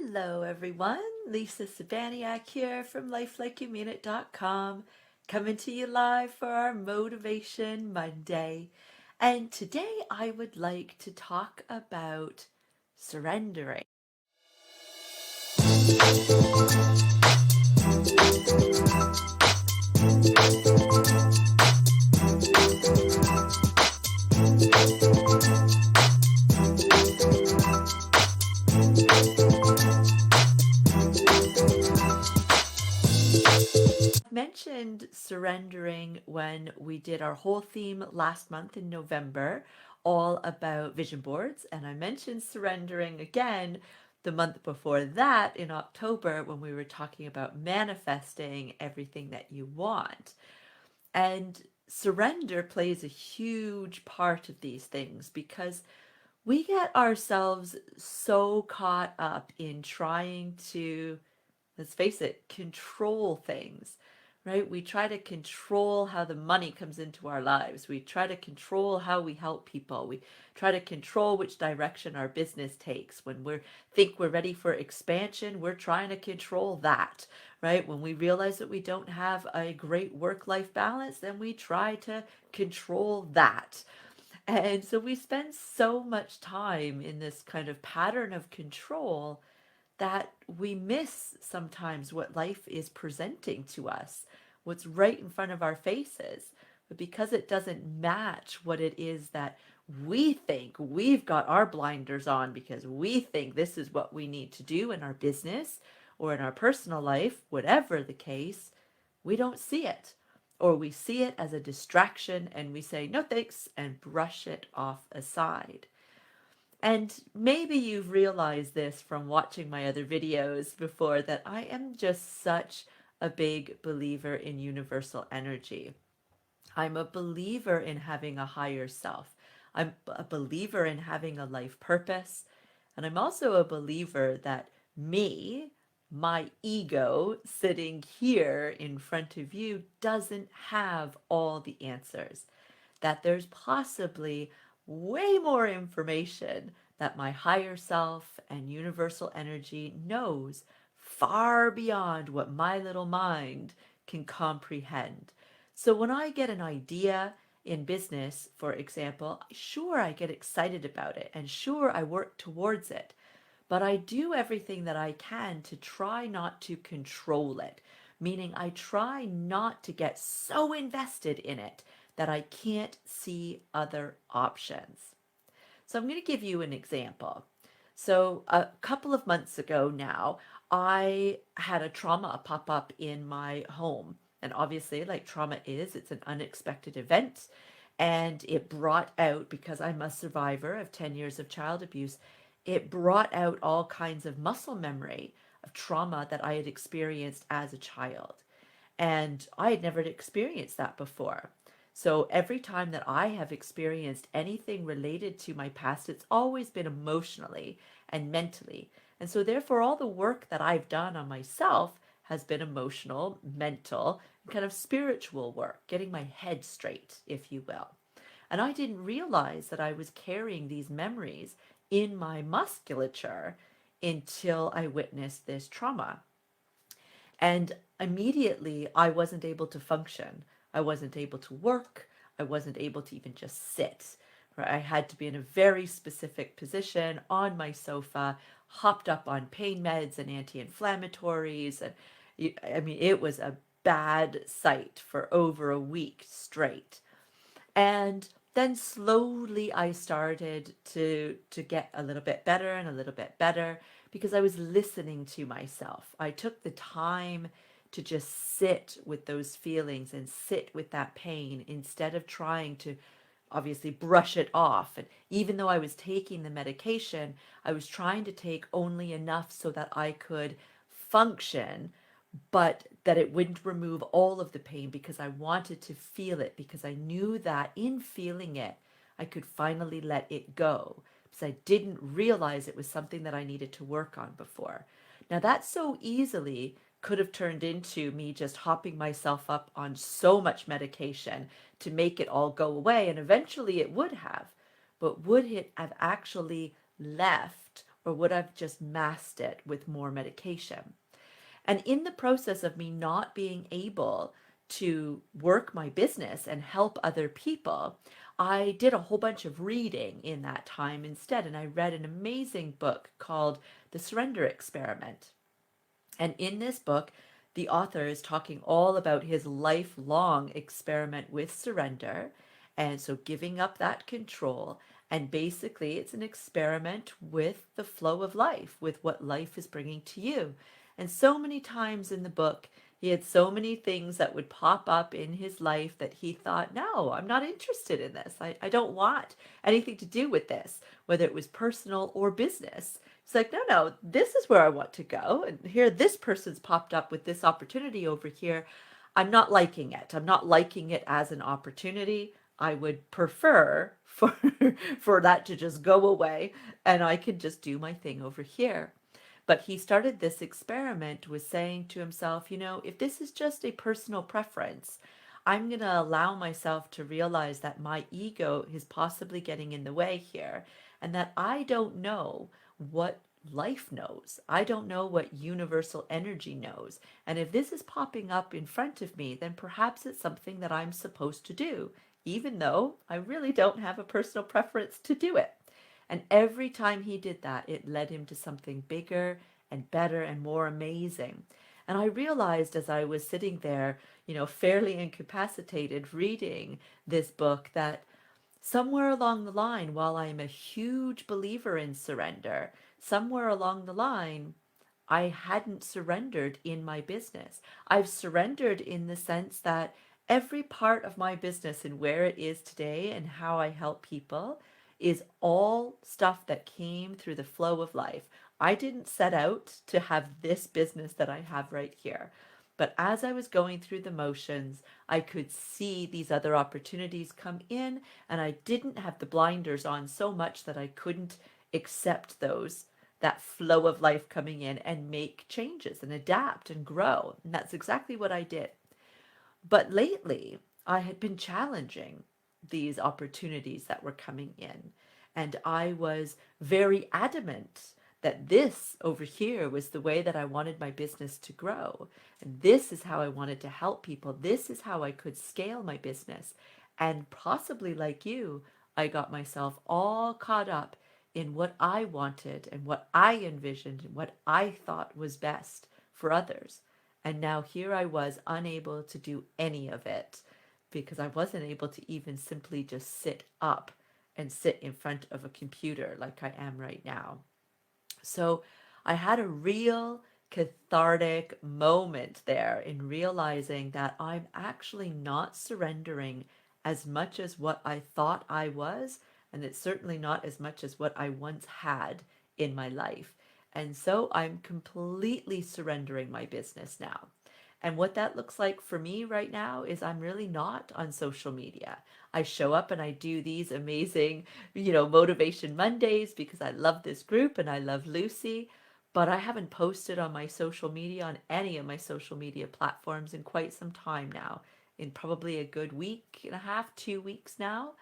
Hello, everyone. Lisa Sabaniak here from lifelikeyoumeanit.com, coming to you live for our Motivation Monday. And today I would like to talk about surrendering. Mentioned surrendering when we did our whole theme last month in November, all about vision boards. And I mentioned surrendering again the month before that in October when we were talking about manifesting everything that you want. And surrender plays a huge part of these things because we get ourselves so caught up in trying to, let's face it, control things, right? We try to control how the money comes into our lives. We try to control how we help people. We try to control which direction our business takes. When we think we're ready for expansion, we're trying to control that, right? When we realize that we don't have a great work-life balance, then we try to control that. And so we spend so much time in this kind of pattern of control that we miss sometimes what life is presenting to us, what's right in front of our faces. But because it doesn't match what it is that we think, we've got our blinders on because we think this is what we need to do in our business or in our personal life, whatever the case, we don't see it. Or we see it as a distraction and we say, no thanks, and brush it off aside. And maybe you've realized this from watching my other videos before that I am just such a big believer in universal energy. I'm a believer in having a higher self. I'm a believer in having a life purpose. And I'm also a believer that me, my ego sitting here in front of you, doesn't have all the answers. That there's possibly way more information that my higher self and universal energy knows far beyond what my little mind can comprehend. So when I get an idea in business, for example, sure, I get excited about it and sure, I work towards it. But I do everything that I can to try not to control it, meaning I try not to get so invested in it that I can't see other options. So I'm going to give you an example. So a couple of months ago now, I had a trauma pop up in my home. And obviously, like trauma is, it's an unexpected event. And it brought out, because I'm a survivor of 10 years of child abuse, it brought out all kinds of muscle memory of trauma that I had experienced as a child. And I had never experienced that before. So every time that I have experienced anything related to my past, it's always been emotionally and mentally. And so therefore, all the work that I've done on myself has been emotional, mental, and kind of spiritual work, getting my head straight, if you will. And I didn't realize that I was carrying these memories in my musculature until I witnessed this trauma. And immediately I wasn't able to function. I wasn't able to work. I wasn't able to even just sit. Right? I had to be in a very specific position on my sofa, hopped up on pain meds and anti-inflammatories. And I mean, it was a bad sight for over a week straight. And then slowly I started to get a little bit better and a little bit better because I was listening to myself. I took the time to just sit with those feelings and sit with that pain instead of trying to obviously brush it off. And even though I was taking the medication, I was trying to take only enough so that I could function, but that it wouldn't remove all of the pain because I wanted to feel it, because I knew that in feeling it, I could finally let it go because I didn't realize it was something that I needed to work on before. Now, that so easily could have turned into me just hopping myself up on so much medication to make it all go away, and eventually it would have. But would it have actually left or would I've just masked it with more medication? And in the process of me not being able to work my business and help other people, I did a whole bunch of reading in that time instead. And I read an amazing book called The Surrender Experiment. And in this book, the author is talking all about his lifelong experiment with surrender. And so giving up that control. And basically, it's an experiment with the flow of life, with what life is bringing to you. And so many times in the book, he had so many things that would pop up in his life that he thought, no, I'm not interested in this. I don't want anything to do with this, whether it was personal or business. It's like, no, this is where I want to go. And here, this person's popped up with this opportunity over here. I'm not liking it. I'm not liking it as an opportunity. I would prefer for for that to just go away and I could just do my thing over here. But he started this experiment with saying to himself, if this is just a personal preference, I'm going to allow myself to realize that my ego is possibly getting in the way here and that I don't know what life knows. I don't know what universal energy knows. And if this is popping up in front of me, then perhaps it's something that I'm supposed to do, even though I really don't have a personal preference to do it. And every time he did that, it led him to something bigger and better and more amazing. And I realized as I was sitting there, fairly incapacitated reading this book, that somewhere along the line, while I am a huge believer in surrender, somewhere along the line, I hadn't surrendered in my business. I've surrendered in the sense that every part of my business and where it is today and how I help people is all stuff that came through the flow of life. I didn't set out to have this business that I have right here. But as I was going through the motions, I could see these other opportunities come in, and I didn't have the blinders on so much that I couldn't accept that flow of life coming in and make changes and adapt and grow. And that's exactly what I did. But lately, I had been challenging these opportunities that were coming in. And I was very adamant that this over here was the way that I wanted my business to grow. And this is how I wanted to help people. This is how I could scale my business. And possibly like you, I got myself all caught up in what I wanted and what I envisioned and what I thought was best for others. And now here I was unable to do any of it because I wasn't able to even simply just sit up and sit in front of a computer like I am right now. So I had a real cathartic moment there in realizing that I'm actually not surrendering as much as what I thought I was, and it's certainly not as much as what I once had in my life. And so I'm completely surrendering my business now. And what that looks like for me right now is I'm really not on social media. I show up and I do these amazing, Motivation Mondays because I love this group and I love Lucy. But I haven't posted on my social media, on any of my social media platforms in quite some time now, in probably a good week and a half, 2 weeks now,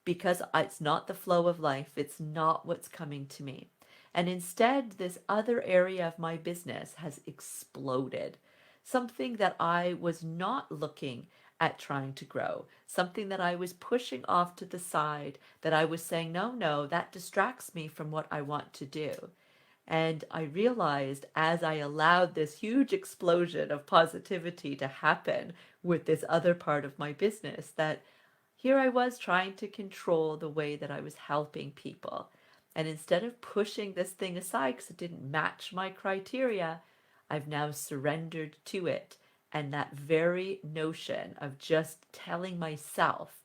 because it's not the flow of life. It's not what's coming to me. And instead, this other area of my business has exploded. Something that I was not looking at trying to grow, something that I was pushing off to the side, that I was saying, no, that distracts me from what I want to do. And I realized as I allowed this huge explosion of positivity to happen with this other part of my business, that here I was trying to control the way that I was helping people. And instead of pushing this thing aside because it didn't match my criteria, I've now surrendered to it. And that very notion of just telling myself,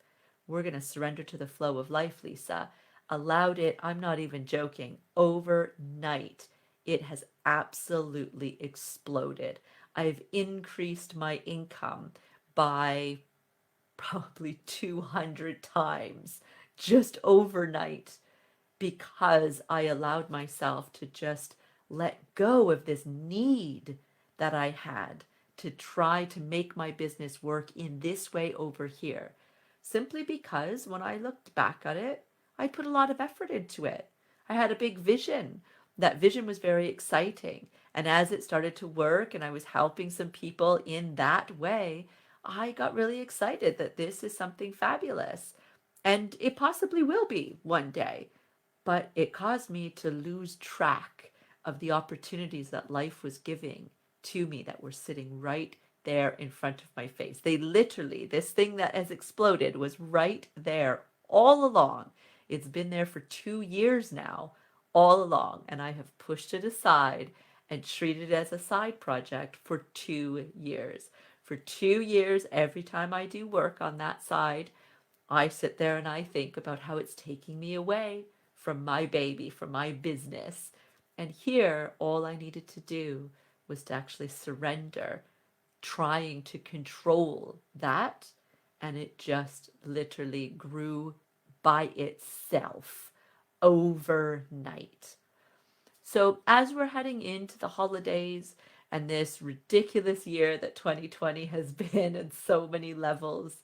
we're going to surrender to the flow of life, Lisa, allowed it, I'm not even joking, overnight, it has absolutely exploded. I've increased my income by probably 200 times just overnight because I allowed myself to just let go of this need that I had to try to make my business work in this way over here. Simply because when I looked back at it, I put a lot of effort into it. I had a big vision that vision was very exciting. And as it started to work and I was helping some people in that way, I got really excited that this is something fabulous. And it possibly will be one day. But it caused me to lose track of the opportunities that life was giving to me that were sitting right there in front of my face. They literally, this thing that has exploded was right there all along. It's been there for 2 years now, all along, and I have pushed it aside and treated it as a side project for 2 years. For 2 years, every time I do work on that side, I sit there and I think about how it's taking me away from my baby, from my business. And here, all I needed to do was to actually surrender, trying to control that. And it just literally grew by itself overnight. So, as we're heading into the holidays and this ridiculous year that 2020 has been at so many levels,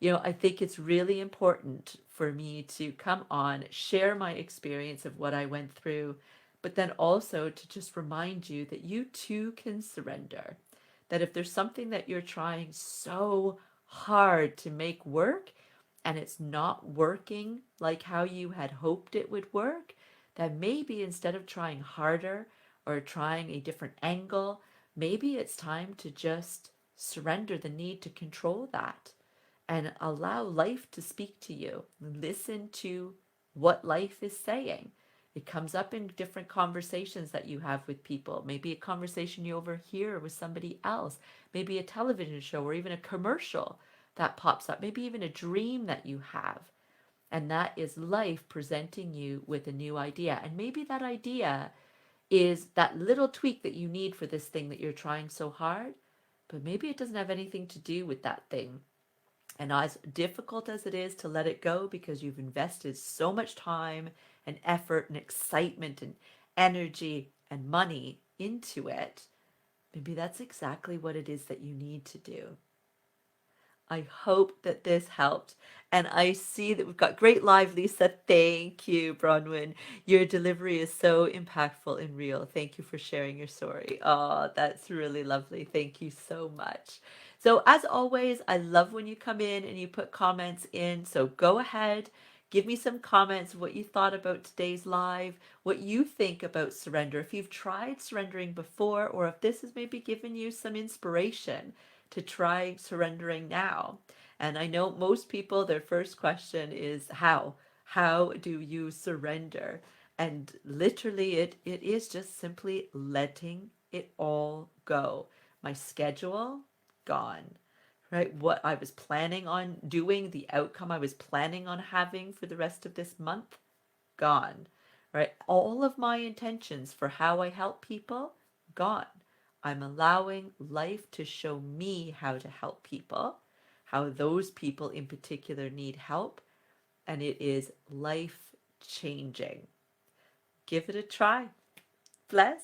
I think it's really important for me to come on, share my experience of what I went through, but then also to just remind you that you too can surrender. That if there's something that you're trying so hard to make work and it's not working like how you had hoped it would work, that maybe instead of trying harder or trying a different angle, maybe it's time to just surrender the need to control that and allow life to speak to you. Listen to what life is saying. It comes up in different conversations that you have with people. Maybe a conversation you overhear with somebody else. Maybe a television show or even a commercial that pops up. Maybe even a dream that you have. And that is life presenting you with a new idea. And maybe that idea is that little tweak that you need for this thing that you're trying so hard, but maybe it doesn't have anything to do with that thing. And as difficult as it is to let it go because you've invested so much time and effort and excitement and energy and money into it, maybe that's exactly what it is that you need to do. I hope that this helped. And I see that we've got great live, Lisa. Thank you, Bronwyn. Your delivery is so impactful and real. Thank you for sharing your story. Oh, that's really lovely. Thank you so much. So, as always, I love when you come in and you put comments in. So, go ahead, give me some comments, what you thought about today's live, what you think about surrender. If you've tried surrendering before, or if this has maybe given you some inspiration to try surrendering now. And I know most people, their first question is how? How do you surrender? And literally, it is just simply letting it all go. My schedule, gone. Right? What I was planning on doing, the outcome I was planning on having for the rest of this month, gone. Right? All of my intentions for how I help people, gone. I'm allowing life to show me how to help people, how those people in particular need help, and it is life changing. Give it a try. Bless.